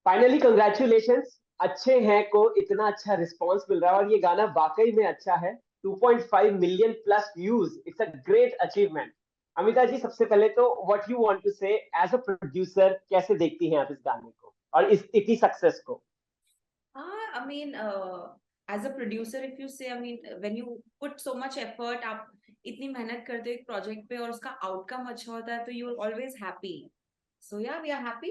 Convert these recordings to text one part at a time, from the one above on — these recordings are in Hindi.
फाइनली कंग्रेचुलेशंस, अच्छे हैं को इतना अच्छा रिस्पांस मिल रहा है और ये गाना वाकई में अच्छा है। 2.5 million plus views, it's a great achievement. Amita ji, सबसे पहले तो what you want to say as a producer, कैसे देखती हैं आप इस गाने को और इस इतनी सक्सेस को? I mean, as a producer, if you say, I mean, when you put so much effort, आप इतनी मेहनत करते हो एक प्रोजेक्ट पे और उसका आउटकम अच्छा होता है तो you are always happy. So yeah, we are happy.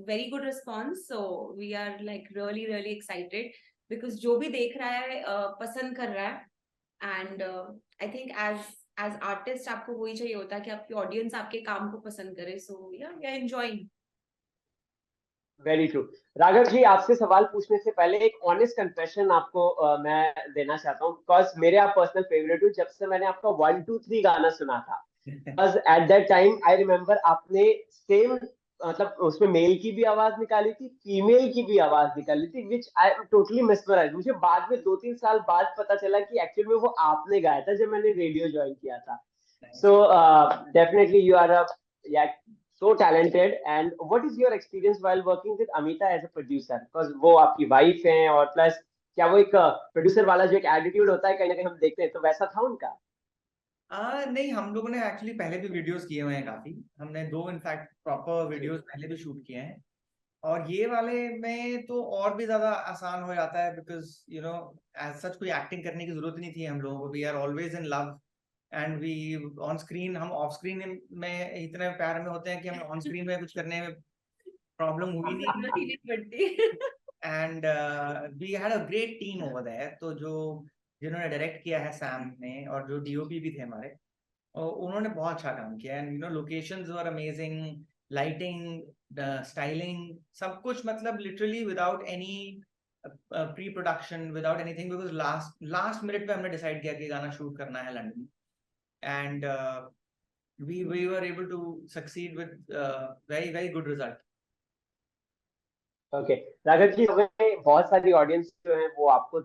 Very good response. So we are like really really excited because जो भी देख रहा है पसंद कर रहा है. And I think as artist आपको वही चाहिए होता है कि आपकी ऑडियंस आपके काम को पसंद करे. So yeah, we are enjoying. Very true. Raghav ji, आपसे सवाल पूछने से पहले एक ऑनेस्ट कन्फेशन आपको मैं देना चाहता हूँ, बिकॉज मेरे आप पर्सनल फेवरेट हूँ। जब से मैंने आपका 1 2 3 गाना सुना था, बस at that time I remember आपने सेम, मतलब उसमें मेल की भी आवाज निकाली थी, फीमेल की भी आवाज निकाली थी, विच आई एम टोटली मिसमराइज। मुझे बाद में 2 3 साल बाद पता चला कि एक्चुअली में वो आपने गाया था जब मैंने रेडियो ज्वाइन किया था। So definitely you are a, yeah, so talented. And what is your experience while working with Amita as a producer? Because वो आपकी वाइफ हैं और प्लस क्या वो एक प्रोड्यूसर वाला जो एक एटीट्यूड होता है कहीं ना कहीं हम देखते हैं, तो वैसा था उनका? नहीं, हम लोगों ने एक्चुअली पहले भी वीडियोस किए हुए हैं काफी। हमने 2 इनफैक्ट प्रॉपर वीडियोस पहले भी शूट किए हैं। और ये वाले में तो और भी ज्यादा आसान हो जाता है बिकॉज एज सच कोई एक्टिंग करने की जरूरत नहीं थी हम लोगों को। We are always in love and we on screen, हम ऑफ स्क्रीन में इतने प्यार में होते हैं कि हमें ऑन स्क्रीन में कुछ करने में प्रॉब्लम हुई नहीं। And we had a great team over there. तो जिन्होंने डायरेक्ट किया है सैम ने, और जो डीओपी भी थे हमारे, और उन्होंने बहुत अच्छा काम किया। And locations were amazing, lighting, styling, सब कुछ, मतलब literally without any pre production, without anything, because last last minute पे हमने डिसाइड किया कि गाना शूट करना है London. And we were able to succeed with very very good result. Okay Raghav ji, हमें बहुत सारी ऑडियंस जो है वो आपको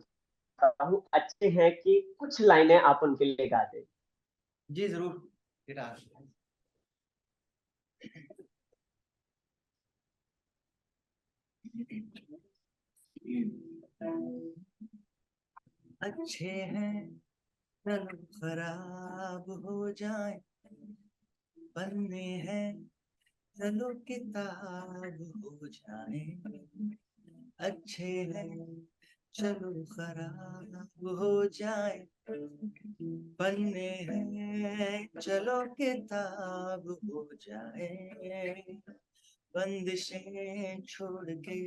अच्छे हैं कि कुछ लाइनें आप उनके लिए गा दें। जी जरूर, गिटार। अच्छे हैं कल खराब हो जाए, बनने हैं चलो किताब हो जाए। अच्छे हैं चलो खराब हो जाए, बनने हैं चलो किताब हो जाए। बंदिशें छोड़ के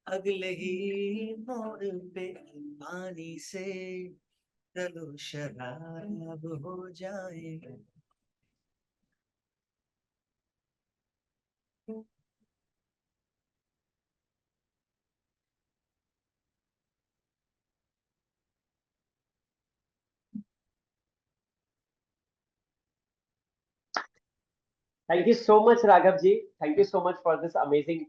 अगले ही मोड़ पे पानी से चलो शराब हो जाए। Thank you so much Raghav ji, thank you so much for this amazing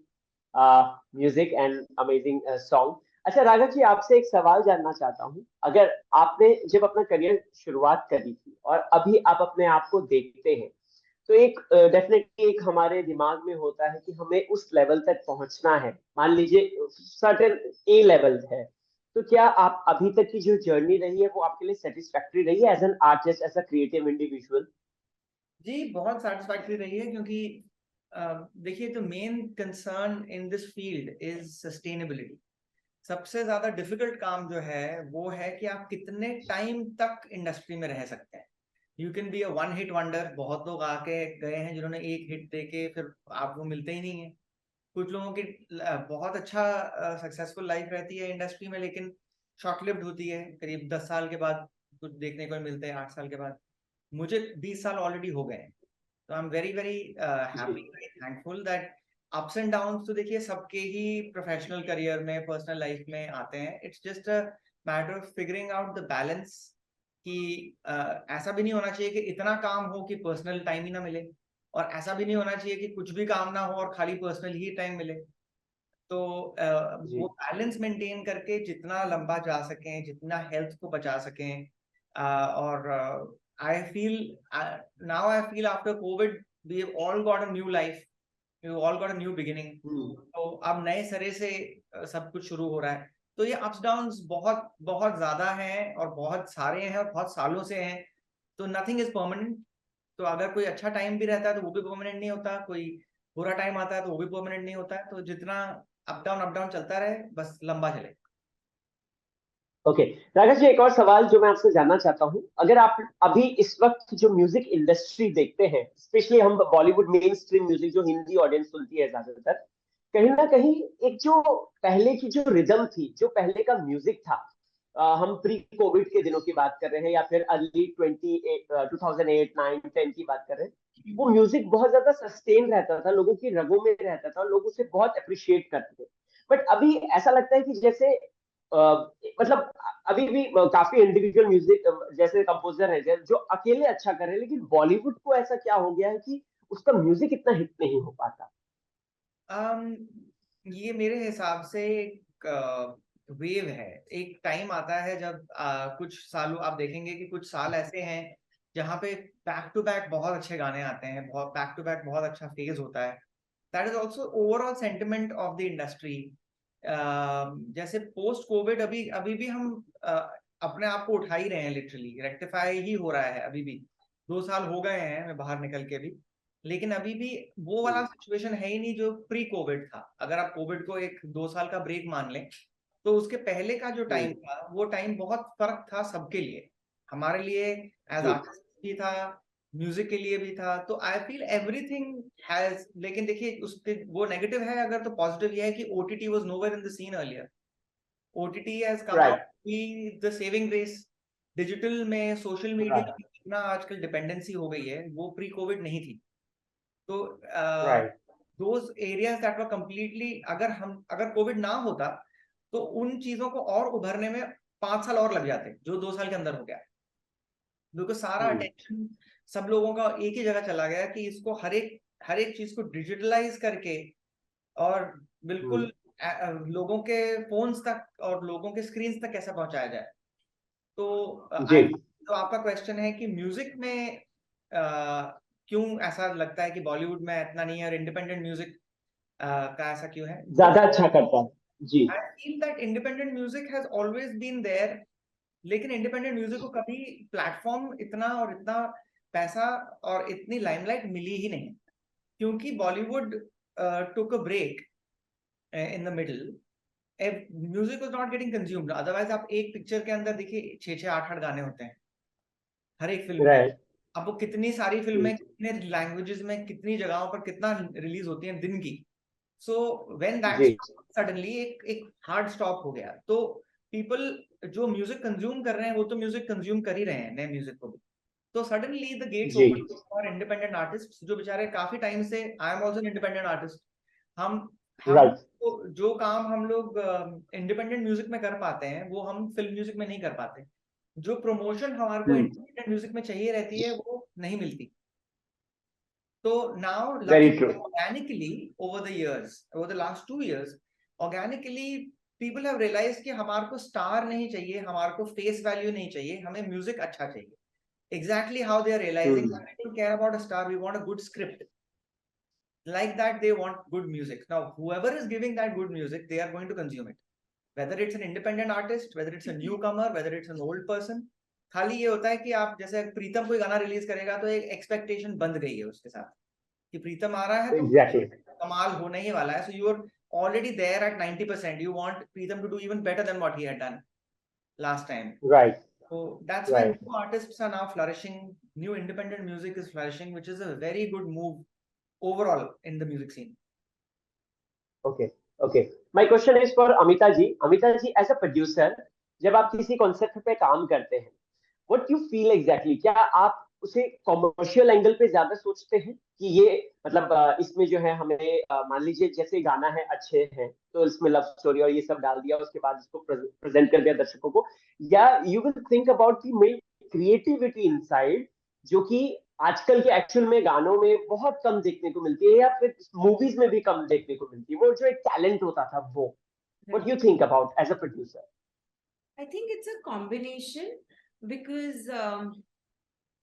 music and amazing song. अच्छा राघव जी, आपसे एक सवाल जानना चाहता हूँ। अगर आपने जब अपना करियर शुरुआत करी थी और अभी आप अपने आप को देखते हैं, तो एक डेफिनेटली एक हमारे दिमाग में होता है कि हमें उस लेवल तक पहुंचना है। मान लीजिए सर्टेन ए लेवल है, तो क्या आप अभी तक की जो जर्नी रही है वो आपके लिए सेटिस्फैक्टरी रही है as an artist, as a creative individual? जी बहुत सेटिस्फैक्टरी रही है, क्योंकि देखिए, the main concern in this field is sustainability. सबसे ज्यादा डिफिकल्ट काम जो है वो है कि आप कितने टाइम तक इंडस्ट्री में रह सकते हैं। You can be a one hit wonder, बहुत लोग आके गए हैं जिन्होंने एक हिट देके फिर आपको मिलते ही नहीं है। कुछ लोगों की बहुत अच्छा सक्सेसफुल लाइफ रहती है इंडस्ट्री में, लेकिन शॉर्ट लिव्ड होती है, करीब 10 साल के बाद कुछ देखने को मिलते हैं, 8 साल के बाद। मुझे 20 साल ऑलरेडी हो गए हैं। तो I am very very happy, very thankful that ups and downs तो देखिए सबके ही प्रोफेशनल करियर में, पर्सनल लाइफ में आते हैं। It's just a matter of figuring out the balance कि ऐसा भी नहीं होना चाहिए कि इतना काम हो कि पर्सनल टाइम ही ना मिले, और ऐसा भी नहीं होना चाहिए कि कुछ भी काम ना हो और खाली पर्सनल ही टाइम मिले। तो वो जी बैलेंस मेंटेन करके जितना लंबा जा सकें, जितना हेल्थ को बचा सकें, और I feel now, I feel after covid we have all got a new life, you all got a new beginning, तो अब नए सिरे से सब कुछ शुरू हो रहा है। तो ये अप्स डाउन्स बहुत बहुत ज्यादा हैं और बहुत सारे हैं और बहुत सालों से हैं, तो नथिंग इज परमानेंट। तो अगर कोई अच्छा टाइम भी रहता है तो वो भी परमानेंट नहीं होता, कोई बुरा टाइम आता है तो वो भी परमानेंट नहीं होता है। तो जितना अप डाउन चलता रहे, बस लंबा चले। ओके राघव जी, एक और सवाल जो मैं आपसे जानना चाहता हूँ, अगर आप अभी इस वक्त जो म्यूजिक इंडस्ट्री देखते हैं, स्पेशली हम बॉलीवुड मेन स्ट्रीम म्यूजिक जो हिंदी ऑडियंस सुनती है ज्यादातर, कहीं ना कहीं एक जो पहले की जो रिदम थी, जो पहले का म्यूजिक था, हम प्री कोविड के दिनों की बात कर रहे हैं या फिर अर्ली 2008 9 10 की बात कर रहे हैं, वो म्यूजिक बहुत ज्यादा सस्टेन रहता था, लोगों की रगों में रहता था और लोग उसे बहुत अप्रिशिएट करते थे। बट अभी ऐसा लगता है कि जैसे मतलब अभी भी काफी इंडिविजुअल म्यूजिक जैसे कंपोजर है जो अकेले अच्छा कर रहे हैं, लेकिन बॉलीवुड को ऐसा क्या हो गया है कि उसका म्यूजिक इतना हिट नहीं हो पाता? ये मेरे हिसाब से एक वेव है। एक टाइम आता है जब कुछ सालों आप देखेंगे कि कुछ साल ऐसे हैं जहाँ पे बैक टू बैक बहुत अच्छे गाने आते हैं, बहुत बैक टू बैक बहुत अच्छा फेज होता है। That is also overall sentiment of the industry. जैसे पोस्ट कोविड अभी अभी भी हम अपने आप को उठा ही रहे हैं, लिटरली रेक्टिफाई ही हो रहा है। अभी भी 2 साल हो गए हैं मैं बाहर निकल के भी, लेकिन अभी भी वो वाला सिचुएशन है ही नहीं जो प्री कोविड था। अगर आप कोविड को 1-2 साल का ब्रेक मान लें, तो उसके पहले का जो टाइम था वो टाइम बहुत फर्क था सबके लिए, हमारे लिए एज आर्टिस्ट भी था, म्यूजिक के लिए भी था। तो आई फील एवरीथिंग हैज, लेकिन देखिए उसके वो नेगेटिव है अगर, तो पॉजिटिव ये है कि OTT was nowhere in the scene earlier. OTT has come out right, be the saving grace. Digital में सोशल मीडिया राइट, की इतना आजकल डिपेंडेंसी हो गई है, वो प्री कोविड नहीं थी। तो right. Those areas that were completely, अगर कोविड ना होता तो उन चीजों को और उभरने में 5 साल और लग जाते, जो 2 साल के अंदर हो गया। बिल्कुल सारा अटेंशन सब लोगों का एक ही जगह चला गया कि इसको हर एक चीज को डिजिटलाइज करके और बिल्कुल लोगों के फोन्स तक और लोगों के स्क्रीन तक कैसे पहुंचाया जाए। तो जी, तो आपका क्वेश्चन है कि म्यूजिक में क्यों ऐसा लगता है कि बॉलीवुड में इतना नहीं है और इंडिपेंडेंट म्यूजिक का ऐसा क्यों है? तो ज्यादा अच्छा करता है जी। I feel that independent music has always been there, लेकिन इंडिपेंडेंट म्यूजिक को कभी प्लेटफॉर्म इतना और इतना पैसा और इतनी लाइमलाइट मिली ही नहीं, क्योंकि Bollywood took a break in the middle. Music was not getting consumed. Otherwise आप एक पिक्चर के अंदर देखिए 6-6 8-8 गाने होते हैं हर एक फिल्म में। राइट। अब वो कितनी सारी फिल्में कितने लैंग्वेजेस में कितनी जगहों पर कितना रिलीज होती हैं दिन की। सो व्हेन दैट जी, सडनली एक हार्ड स्टॉप हो गया, तो पीपल जो म्यूजिक कंज्यूम कर रहे हैं वो तो म्यूजिक कंज्यूम कर ही रहे हैं, नए म्यूजिक को भी। तो सडनली द गेट्स जी, ओपन फॉर इंडिपेंडेंट आर्टिस्ट, जो बेचारे काफी टाइम से, I am also independent artist. हम राइट। जो काम हम लोग इंडिपेंडेंट म्यूजिक में कर पाते हैं वो हम फिल्म म्यूजिक में नहीं कर पाते। जो प्रमोशन हमारे को इंडिपेंडेंट म्यूजिक में चाहिए रहती है वो नहीं मिलती। तो now very lucky true. organically over the years, over the last 2 years, organically people have realized कि हमारे को स्टार नहीं चाहिए, हमारे को फेस वैल्यू नहीं चाहिए, हमें म्यूजिक अच्छा चाहिए। Exactly how they are realizing that we don't care about a star, we want a good script. Like that, they want good music. Now, whoever is giving that good music, they are going to consume it. Whether it's an independent artist, whether it's a newcomer, whether it's an old person. खाली ये होता है कि आप जैसे प्रीतम कोई गाना रिलीज करेगा तो एक एक्सपेक्टेशन बंध गई है उसके साथ कि प्रीतम आ रहा है तो एग्जैक्टली। कमाल होने ही वाला है। So you're already there at 90%. You want Preetham to do even better than what he had done last time. Right, So that's why right. new artists are now flourishing. New independent music is flourishing, which is a very good move overall in the music scene. Okay, okay. My question is for Amita ji. Amita ji, as a producer, जब आप किसी कॉन्सेप्ट पे काम करते हैं, व्हाट यू फील एग्जैक्टली? क्या आप उसे कॉमर्शियल एंगल पे ज्यादा सोचते हैं कि ये मतलब इसमें जो है हमें मान लीजिए जैसे गाना है, अच्छे हैं तो इसमें लव स्टोरी और ये सब डाल दिया, उसके बाद इसको प्रेजेंट कर दिया दर्शकों को, या you will think about the main creativity inside, जो कि आजकल के एक्चुअल में गानों में बहुत कम देखने को मिलती है या फिर मूवीज में भी कम देखने को मिलती है, वो जो एक टैलेंट होता था वो? What you think about as a producer? I think it's a combination because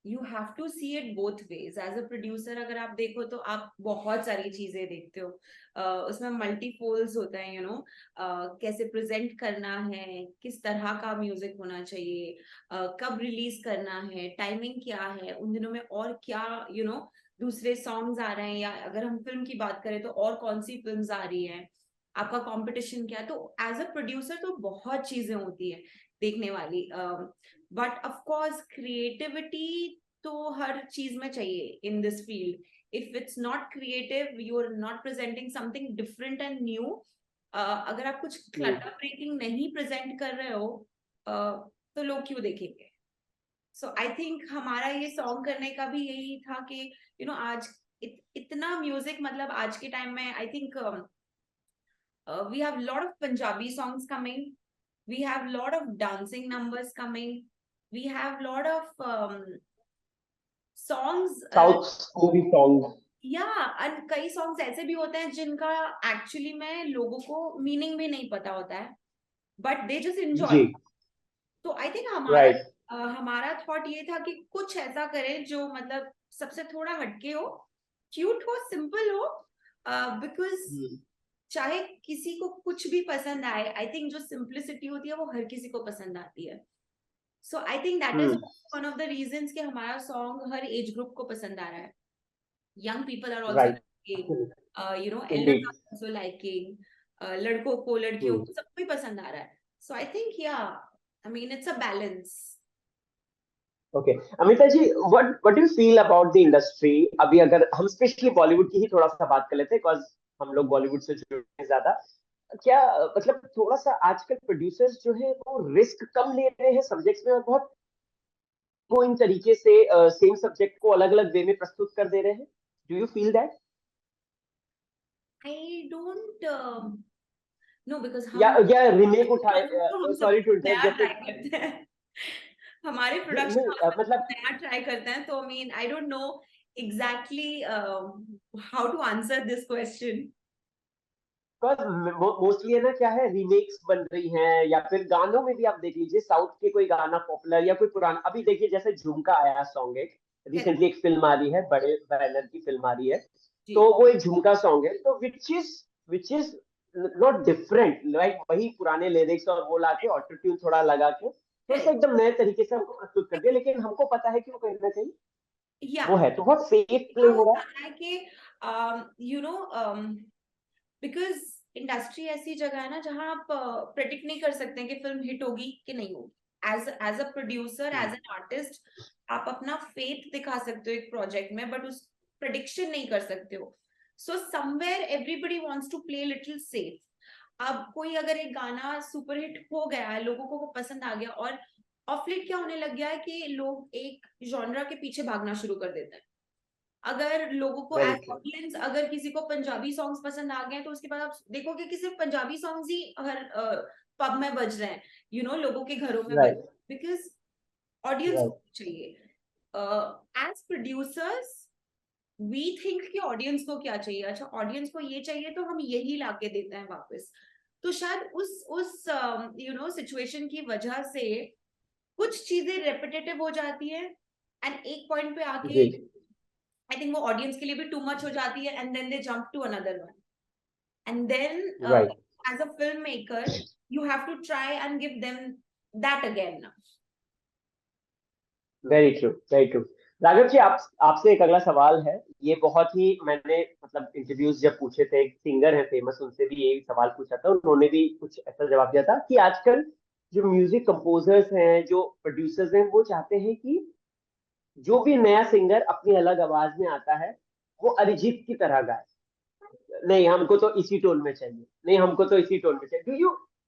you have to see it both ways. As a producer अगर आप देखो तो आप बहुत सारी चीजें देखते हो, उसमें मल्टीपोल्स होता है, कैसे प्रेजेंट करना है, किस तरह का म्यूजिक होना चाहिए, कब रिलीज करना है, टाइमिंग क्या है, उन दिनों में और क्या दूसरे सॉन्ग्स आ रहे हैं, या अगर हम फिल्म की बात करें तो और कौन सी फिल्म्स आ रही हैं, आपका कंपटीशन क्या है। तो एज अ प्रोड्यूसर तो बहुत चीजें होती है देखने वाली, बट ऑफ कोर्स क्रिएटिविटी तो हर चीज में चाहिए in this field. If it's not creative, you are not presenting something different and new, अगर आप कुछ क्लटर ब्रेकिंग नहीं प्रेजेंट कर रहे हो, तो लोग क्यों देखेंगे. सो आई थिंक हमारा ये सॉन्ग करने का भी यही था कि आज इतना म्यूजिक, मतलब आज के टाइम में I think we have a lot of Punjabi songs coming. We have a lot of dancing numbers coming. We have a lot of songs. South movie song. and कई songs ऐसे भी होते हैं जिनका actually में लोगों को meaning भी नहीं पता होता है, but they just enjoy. जी. तो आई थिंक Right. हमारा थॉट ये था कि कुछ ऐसा करें जो मतलब सबसे थोड़ा हटके हो, क्यूट हो, सिंपल हो, बिकॉज चाहे किसी को कुछ भी पसंद आए, आई थिंक जो सिंप्लिसिटी होती है वो हर किसी को पसंद आती है. So I think that is one of the reasons कि हमारा सॉन्ग हर एज ग्रुप को पसंद आ रहा है. Young people are also liking, elders are also liking, लड़कों को, लड़कियों को, सबको ही पसंद आ रहा है. So I think I mean, it's a balance. Okay, Amita ji, what do you feel about the industry? अभी अगर हम स्पेशली बॉलीवुड की ही थोड़ा सा बात कर लेते हैं, बिकॉज हम लोग बॉलीवुड से जुड़े हैं ज्यादा. क्या मतलब थोड़ा सा आजकल प्रोड्यूसर्स जो है वो रिस्क कम ले रहे हैं सब्जेक्ट्स में, और बहुत वो इन तरीके से सेम सब्जेक्ट को अलग अलग वे में प्रस्तुत कर दे रहे हैं? Do you feel that? I don't no, because या रीमेक उठाए, सॉरी टू नया इंटरप्ट, ट्राई जैसे करते हैं. हमारे नहीं, प्रोडक्शन मतलब नया ट्राई करते हैं. तो I mean, I don't know exactly how to answer this question. Mostly है ना, क्या है, रीमेक्स बन रही हैं, या फिर गानों में भी आप देख लीजिए, साउथ के कोई गाना पॉपुलर या कोई पुराना, अभी देखिए जैसे झुमका आया सॉन्ग, एक रिसेंटली एक फिल्म आ रही है, बड़े बैनर की फिल्म आ रही है, तो वो एक झुमका सॉन्ग है, तो which is not different, like वही पुराने लिरिक्स और वो लाके ऑटो ट्यून थोड़ा लगा के थोड़ा सा एकदम नए तरीके से हमको प्रस्तुत कर दिया, लेकिन हमको पता है कि वो कहीं ना कहीं वो है, तो बहुत सेफ प्ले हो रहा है कि बिकॉज इंडस्ट्री ऐसी जगह है ना जहां आप प्रेडिक्ट नहीं कर सकते हैं कि फिल्म हिट होगी कि नहीं होगी. As a producer, as an artist, आप अपना फेथ दिखा सकते हो एक प्रोजेक्ट में, बट उस प्रेडिक्शन नहीं कर सकते हो. So somewhere everybody wants to play little safe. अब कोई अगर एक गाना सुपर हिट हो गया है, लोगों को वो पसंद आ गया, और ऑफ लेट क्या होने लग गया है कि लोग एक जॉनरा के पीछे भागना शुरू कर देते हैं. अगर लोगों को एज ऑडियंस, अगर किसी को पंजाबी सॉन्ग्स पसंद आ गए तो उसके बाद आप देखोगे कि सिर्फ पंजाबी सॉन्ग्स ही हर पब में बज रहे हैं, लोगों के घरों में बज, बिकॉज ऑडियंस चाहिए. एज प्रोड्यूसर्स वी थिंक कि ऑडियंस को क्या चाहिए. अच्छा, ऑडियंस को ये चाहिए तो हम यही लाके देते हैं वापस. तो शायद उस सिचुएशन की वजह से कुछ चीजें रेपिटेटिव हो जाती है, एंड एक पॉइंट पे आके आई थिंक वो ऑडियंस के लिए भी टू मच हो जाती है, and then they jump to another one, and then as a film maker you have to try and give them that again. Very true, very true. Raghav ji, आपसे एक अगला सवाल है. ये बहुत ही, मैंने मतलब इंटरव्यूज जब पूछे थे, एक सिंगर है फेमस, उनसे भी यही सवाल पूछा था, उन्होंने भी कुछ ऐसा जवाब दिया था कि आजकल जो म्यूजिक कंपोजर्स हैं, जो प्रोड्यूसर्स हैं, वो चाहते हैं कि जो भी नया सिंगर अपनी अलग आवाज में आता है वो अरिजीत की तरह गाए. नहीं, हमको तो इसी टोन में चाहिए, नहीं हमको तो इसी टोन में चाहिए.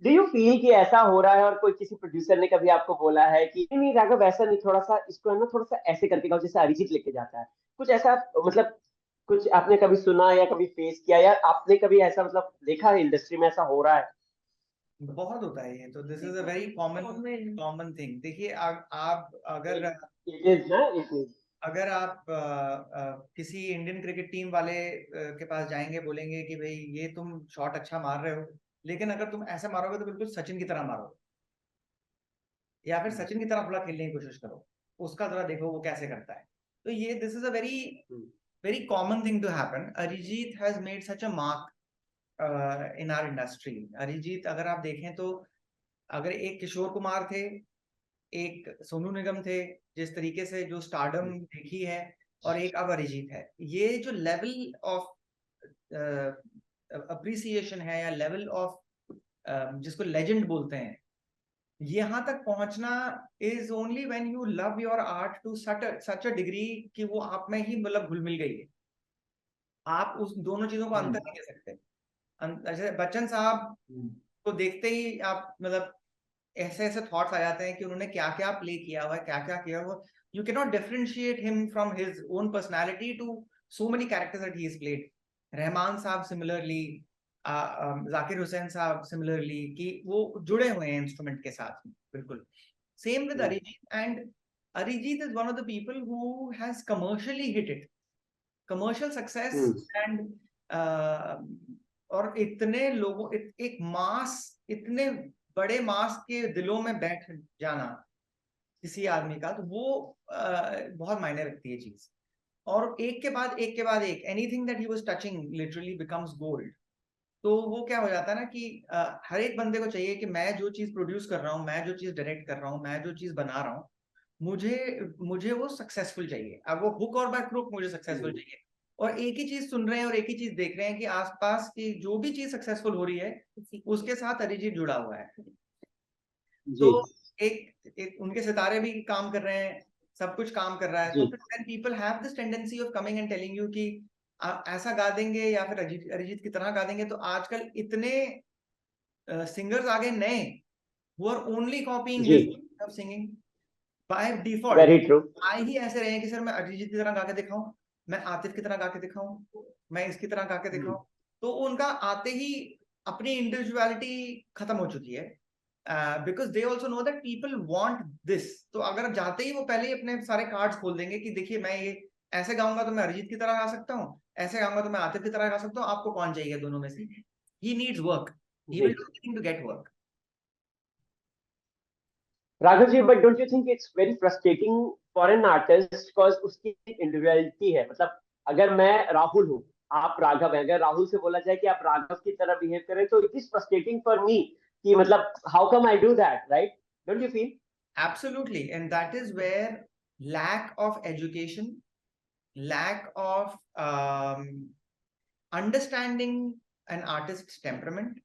डू यू फील कि ऐसा हो रहा है, और कोई किसी प्रोड्यूसर ने कभी आपको बोला है कि नहीं राघव ऐसा नहीं, थोड़ा सा इसको है ना, थोड़ा सा ऐसे करके गाओ जैसे अरिजीत लेके जाता है, कुछ ऐसा, मतलब कुछ आपने कभी सुना या कभी फेस किया, या आपने कभी ऐसा मतलब देखा है इंडस्ट्री में ऐसा हो रहा है? बहुत होता है ये तो. This is a very common thing. देखिए, आप अगर अगर आप किसी इंडियन क्रिकेट टीम वाले के पास जाएंगे, बोलेंगे कि भाई ये तुम शॉट अच्छा मार रहे हो, लेकिन अगर तुम ऐसा मारोगे तो बिल्कुल सचिन की तरह मारो, या फिर सचिन की तरह थोड़ा खेलने की कोशिश करो, उसका जरा देखो वो कैसे करता है। तो ये this is a very common thing to happen. Arijit has made such a mark in our industry. Arijit अगर आप देखें तो अगर एक किशोर कुमार थे, एक सोनू निगम थे, जिस तरीके से जो स्टारडम देखी है, और एक अब अरिजीत है, ये जो लेवल ऑफ अप्रिसिएशन है या लेवल ऑफ जिसको लेजेंड बोलते हैं, यहाँ तक पहुंचना is only when you love your art to such a degree कि वो आप में ही मतलब घुल मिल गई है। आप उस दोनों चीजों को अंतर नहीं कर सकते। जैसे बच्चन साहब को देखते ही आप मतलब ऐसे ऐसे थॉट्स आ जाते हैं कि उन्होंने क्या क्या प्ले किया हुआ है, क्या क्या किया हुआ। You can not differentiate him from his own personality to so many characters that he has played. Rahman साहब सिमिलरली, जाकिर हुसैन साहब सिमिलरली, कि वो जुड़े हुए हैं इंस्ट्रूमेंट के साथ में। बिल्कुल same with Arijit. And Arijit is one of the people who has commercially hit it, commercial success. And और इतने लोगों एक मास, इतने बड़े मास के दिलों में बैठ जाना किसी आदमी का, तो वो बहुत मायने रखती है चीज। और एक के बाद एक के बाद एक, anything that he was touching literally becomes gold. तो वो क्या हो जाता है ना कि हर एक बंदे को चाहिए कि मैं जो चीज प्रोड्यूस कर रहा हूँ, मैं जो चीज डायरेक्ट कर रहा हूँ, मैं जो चीज बना रहा हूँ, मुझे वो सक्सेसफुल चाहिए। अब वो हुक और बाय क्रुक मुझे सक्सेसफुल चाहिए। और एक ही चीज सुन रहे हैं और एक ही चीज देख रहे हैं कि आसपास की जो भी चीज सक्सेसफुल हो रही है उसके साथ अरिजीत जुड़ा हुआ है। तो एक उनके सितारे भी काम कर रहे हैं, सब कुछ काम कर रहा है। तो फिर when people have this tendency of coming and telling you कि आप ऐसा गा देंगे या फिर अरिजीत की तरह गा देंगे, तो आजकल इतने सिंगर्स आ गए नए who are only copying his way of singing by default। Very true. आए ही ऐसे रहे हैं कि सर मैं अरिजीत की तरह गा के दिखाऊं, मैं आतिफ की तरह गा के दिखाऊं, मैं इसकी तरह गा के दिखाऊं। तो उनका आते ही अपनी इंडिविजुअलिटी खत्म हो चुकी है, because they also know that people want this. तो अगर जाते ही वो पहले ही अपने सारे कार्ड्स खोल देंगे कि देखिए मैं ये ऐसे गाऊंगा तो मैं अरिजीत की तरह गा सकता हूँ, ऐसे गाऊंगा तो मैं आतिफ की तरह गा सकता हूँ, आपको कौन चाहिए दोनों में से? He needs work, he will do anything to get work. Raghav ji, but don't you think it's very frustrating for an artist, because उसकी इंडिविजुअलिटी है। मतलब अगर मैं राहुल हूँ, आप राघव हैं, अगर राहुल से बोला जाए कि आप राघव की तरह बिहेव करें, तो it is frustrating for me कि मतलब how come I do that, right? Don't you feel? Absolutely, and that is where lack of education, lack of understanding an artist's temperament,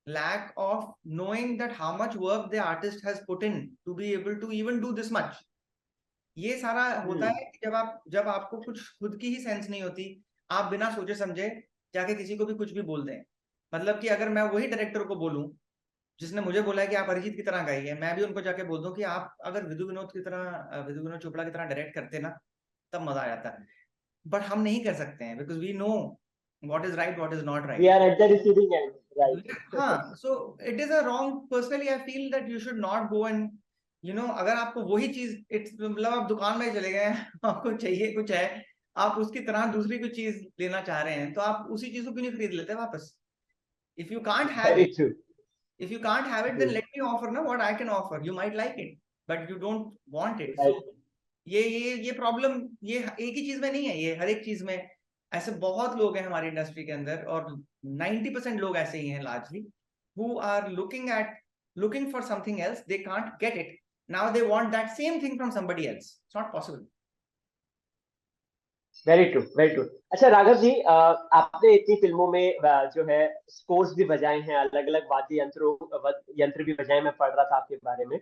lack of knowing that how much work the artist has put in to be able to even do this much, ये सारा होता है कि जब आपको कुछ खुद की ही सेंस नहीं होती, आप बिना सोचे समझे जाके किसी को भी कुछ भी बोल दें। मतलब कि अगर मैं वही डायरेक्टर को बोलूं जिसने मुझे बोला है कि आप अरिजीत की तरह गाइए, मैं भी उनको जाके बोल दूं कि आप अगर विधु विनोद चोपड़ा की तरह डायरेक्ट करते ना, तब मजा आ जाता है। बट हम नहीं कर सकते हैं because we know what is right, what is not we right. Are at the receiving end, right? हाँ, so it is a wrong. Personally I feel that you should not go and अगर आपको वही चीज मतलब आप दुकान में चले गए हैं आपको चाहिए कुछ है, आप उसकी तरह दूसरी कोई चीज लेना चाह रहे हैं, तो आप उसी चीज को क्यों नहीं खरीद लेते वापस? If you can't have very it, true. if you can't have it, then let me offer ना what I can offer. You might like it but you don't want it. So ये प्रॉब्लम ये एक ही चीज में नहीं है, ये हर एक चीज में ऐसे बहुत लोग हैं हमारी इंडस्ट्री के अंदर, और 90% लोग ऐसे ही हैं largely, who are looking for something else. They can't get it, now they want that same thing from somebody else. It's not possible. Very true, very true. अच्छा राघव जी, आपने इतनी फिल्मों में जो है स्कोर्स भी बजाए हैं, अलग अलग वाद्य यंत्र भी बजाए, मैं पढ़ रहा था आपके बारे में।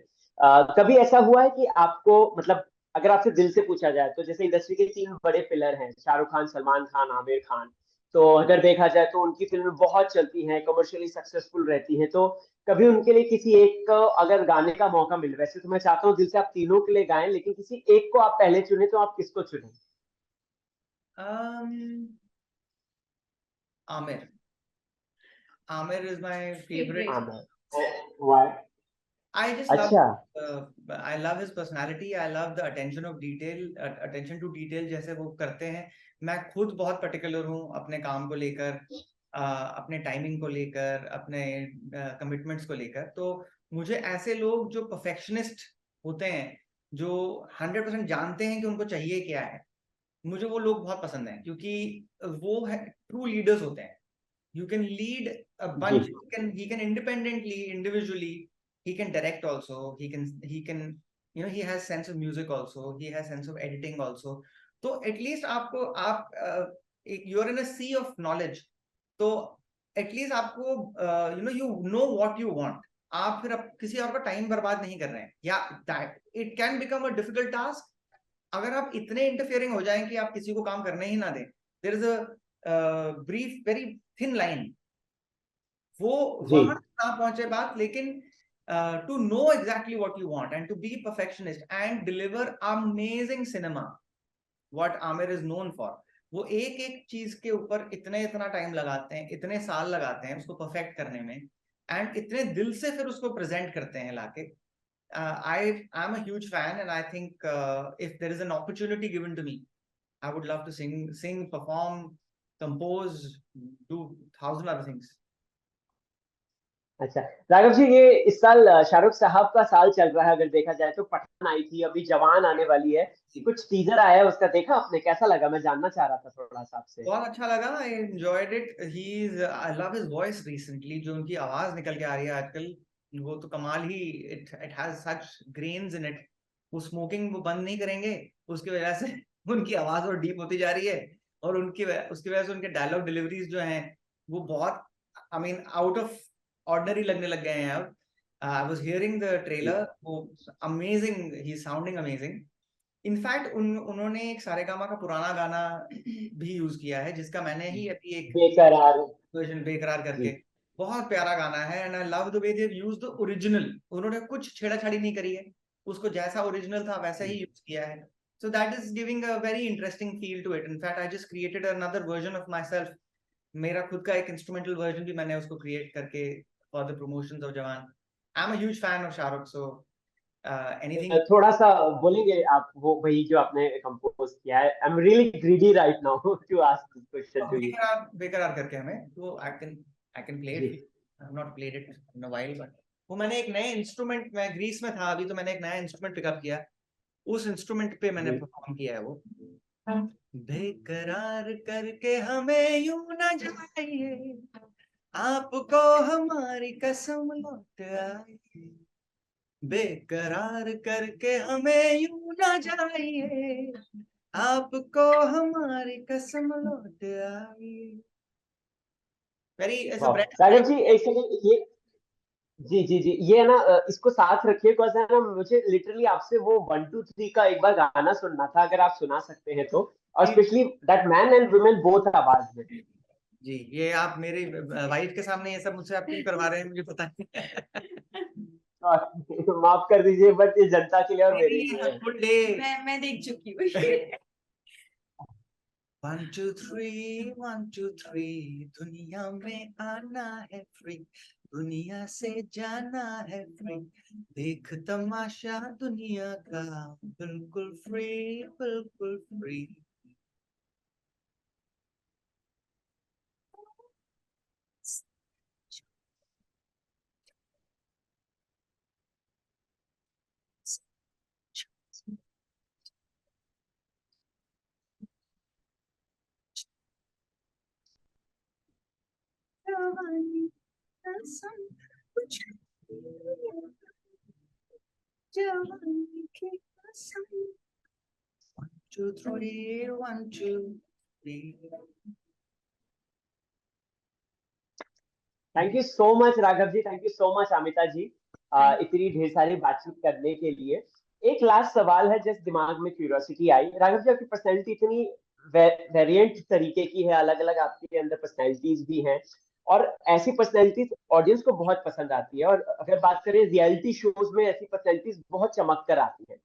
कभी ऐसा हुआ है कि आपको मतलब अगर आपसे दिल से पूछा जाए तो, जैसे इंडस्ट्री के 3 बड़े पिलर हैं, शाहरुख खान, सलमान खान, आमिर खान, तो अगर देखा जाए तो उनकी फिल्में बहुत चलती हैं, कमर्शियली सक्सेसफुल रहती हैं, तो कभी उनके लिए किसी एक को अगर गाने का मौका मिले, वैसे तो मैं चाहता हूँ दिल से आप तीनों के लिए गाएं, लेकिन किसी एक को आप पहले चुने, तो आप किसको चुने? Amir. Amir is my favorite. Aamir. Why? I just love अच्छा। I love his personality. I love the attention of detail, attention to detail जैसे वो करते हैं। मैं खुद बहुत पर्टिकुलर हूँ अपने काम को लेकर, अपने टाइमिंग को लेकर, अपने कमिटमेंट्स को लेकर। तो मुझे ऐसे लोग जो परफेक्शनिस्ट होते हैं जो 100% जानते हैं कि उनको चाहिए क्या है, मुझे वो लोग बहुत पसंद हैं, क्योंकि वो है ट्रू लीडर्स होते हैं. You can lead a bunch. He can independently, individually. He can direct also. He has sense of music also. He has sense of editing also. So at least you're in a sea of knowledge. So at least आपको you know what you want. आप फिर किसी और का टाइम बर्बाद नहीं कर रहे हैं. That it can become a difficult task. अगर आप इतने इंटरफियरिंग हो जाएं कि आप किसी को काम करने ही ना दें. There is a brief, very thin line. वो वहां ना पहुंचे बात, लेकिन to know exactly what you want and to be perfectionist and deliver amazing cinema, what Amir is known for. वो एक एक चीज के ऊपर इतना टाइम लगाते हैं, इतने साल लगाते हैं उसको परफेक्ट करने में, एंड इतने दिल से फिर उसको प्रेजेंट करते हैं लाके. I'm a huge fan, and I think if there is an opportunity given to me, I would love to sing, perform, compose, do 1,000 other things. अच्छा राघव जी, ये इस साल शाहरुख साहब का साल चल रहा है, अगर देखा जाए तो पठान आई थी, अभी जवान आने वाली है, कुछ टीजर आया है उसका, देखा आपने? कैसा लगा? मैं जानना चाह रहा था थोड़ा सा आपसे. बहुत अच्छा लगा. I enjoyed it. I love his voice recently. जो उनकी आवाज निकल के आ रही है आजकल, वो तो कमाल ही. It has such grains in it. वो स्मोकिंग वो बंद नहीं करेंगे, उसकी वजह से उनकी आवाज और डीप होती जा रही है, और उसकी वजह से उनके डायलॉग डिलीवरीज जो हैं वो बहुत आउट ऑफ ऑर्डिनरी लगने लग गए हैं अब. I was hearing the trailer. वो अमेजिंग, ही साउंडिंग अमेजिंग. इनफैक्ट उन्होंने एक सारेगामा का पुराना गाना भी यूज किया है, जिसका मैंने ही अभी एक बेकरार वर्जन, बेकरार करके, बहुत प्यारा गाना है. And I love the way they used the original. उन्होंने कुछ छेड़ाछाड़ी नहीं करी है, उसको जैसा ओरिजिनल था वैसा ही यूज किया है. So that is giving a very interesting feel to it. In fact I just created another version of myself. मेरा खुद का एक इंस्ट्रूमेंटल वर्जन भी मैंने उसको क्रिएट करके फॉर द प्रमोशंस ऑफ जवान. I am a huge fan of Shahrukh. So anything. थोड़ा सा बोलेंगे आप वो वही जो आपने कंपोज किया है? I am really greedy right now to ask this question to you. बेकरार करके हमें तो I can play it. I have not played it in a while, but वो मैंने एक नए इंस्ट्रूमेंट, मैं ग्रीस में था अभी, तो मैंने एक नया इंस्ट्रूमेंट पिकअप किया, उस इंस्ट्रूमेंट पे मैंने परफॉर्म किया है वो. बेकरार करके हमें यूं न जाइए, आपको हमारी कसम लौट आई. बेकरार करके हमें यूं न जाइए, आपको हमारी कसम लौट आई. वेरी ऐसा राघव जी एक सेकंड, ये जी ये है ना, इसको साथ रखिए, बिकॉज़ है ना मुझे लिटरली आपसे वो 1 2 3 का एक बार गाना सुनना था, अगर आप सुना सकते हैं तो, और specially that man and women both आवाज में. जी, ये आप मेरी वाइफ के सामने ये सब मुझसे आप क्यों करवा रहे हैं, मुझे पता नहीं. माफ कर दीजिए, बट ये जनता के लिए और मेरे लिए है. Full day. मैं देख चुकी हूँ. 1 2 3 1 2 3 दुनिया में आना है फ्री, दुनिया से जाना है फ्री, देख तमाशा दुनिया का, बिल्कुल फ्री, बिल्कुल free. Thank you so much Raghav ji, thank you so much Amita ji, इतनी ढेर सारी बातचीत करने के लिए. एक लास्ट सवाल है, जिस दिमाग में क्यूरियोसिटी आई. राघव जी, आपकी पर्सनैलिटी इतनी वेरिएंट तरीके की है, अलग अलग आपके अंदर पर्सनैलिटीज भी हैं, और ऐसी पर्सनैलिटीज ऑडियंस को बहुत पसंद आती है. और अगर बात करें रियलिटी शोज में, ऐसी पर्सनैलिटीज बहुत चमक कर आती है.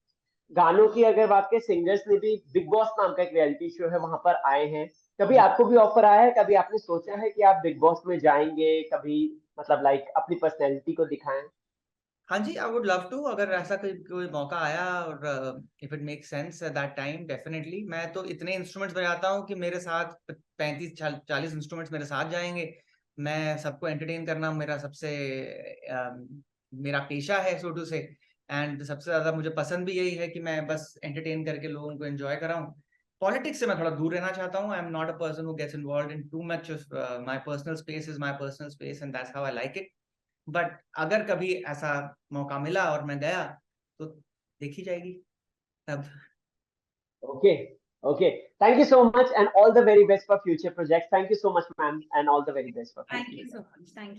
गानों की अगर बात करें, सिंगर्स ने भी बिग बॉस नाम का एक रियलिटी शो है, वहां पर आए हैं. कभी आपको भी ऑफर आया है? कभी आपने सोचा है कि आप बिग बॉस में जाएंगे? कभी मतलब लाइक अपनी पर्सनैलिटी को दिखाएं? हाँ जी, आई वुड लव टू. अगर ऐसा कोई मौका आया, और if it make sense at that time, definitely. मैं तो इतने इंस्ट्रूमेंट्स बजाता हूँ कि मेरे साथ 35-40 इंस्ट्रूमेंट्स मेरे साथ जाएंगे. मैं सबको एंटरटेन करना मेरा सबसे मेरा पेशा है, सो टू से. एंड सबसे ज्यादा मुझे पसंद भी यही है कि मैं बस एंटरटेन करके लोगों को एंजॉय कराऊं। पॉलिटिक्स से मैं थोड़ा दूर रहना चाहता हूँ। I am not a person who gets involved in too much of my personal space is my personal space and that's how I like it. But अगर कभी ऐसा मौका मिला और मैं गया तो देखी जाएगी तब। Okay. Okay. Thank you so much and all the very best for future projects. Thank you so much, ma'am, and all the very best for Thank future. you so much. Thank you.